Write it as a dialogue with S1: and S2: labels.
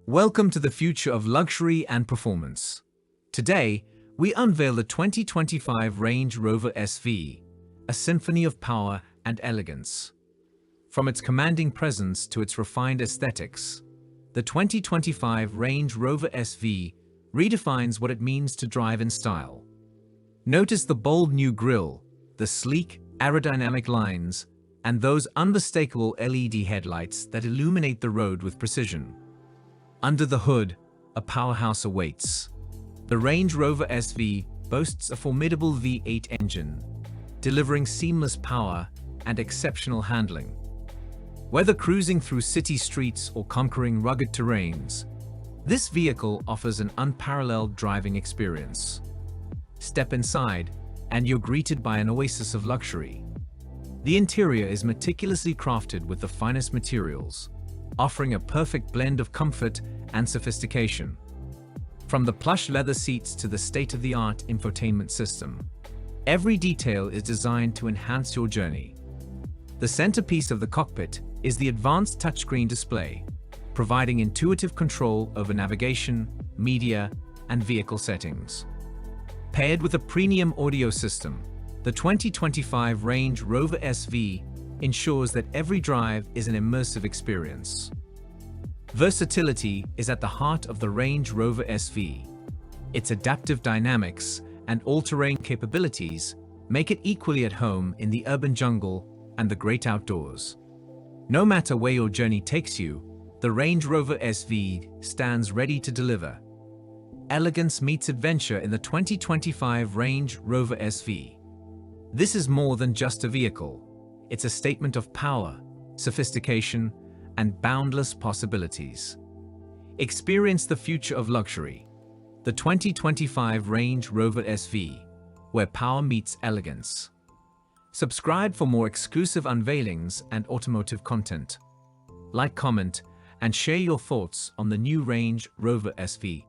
S1: Welcome to the future of luxury and performance. Today, we unveil the 2025 Range Rover SV, a symphony of power and elegance. From its commanding presence to its refined aesthetics, the 2025 Range Rover SV redefines what it means to drive in style. Notice the bold new grille, the sleek, aerodynamic lines, and those unmistakable LED headlights that illuminate the road with precision. Under the hood, a powerhouse awaits. The Range Rover SV boasts a formidable V8 engine, delivering seamless power and exceptional handling. Whether cruising through city streets or conquering rugged terrains, this vehicle offers an unparalleled driving experience. Step inside, and you're greeted by an oasis of luxury. The interior is meticulously crafted with the finest materials, offering a perfect blend of comfort and sophistication. From the plush leather seats to the state-of-the-art infotainment system, every detail is designed to enhance your journey. The centerpiece of the cockpit is the advanced touchscreen display, providing intuitive control over navigation, media, and vehicle settings. Paired with a premium audio system, the 2025 Range Rover SV ensures that every drive is an immersive experience. Versatility is at the heart of the Range Rover SV. Its adaptive dynamics and all-terrain capabilities make it equally at home in the urban jungle and the great outdoors. No matter where your journey takes you, the Range Rover SV stands ready to deliver. Elegance meets adventure in the 2025 Range Rover SV. This is more than just a vehicle. It's a statement of power, sophistication, and boundless possibilities. Experience the future of luxury. The 2025 Range Rover SV, where power meets elegance. Subscribe for more exclusive unveilings and automotive content. Like, comment, and share your thoughts on the new Range Rover SV.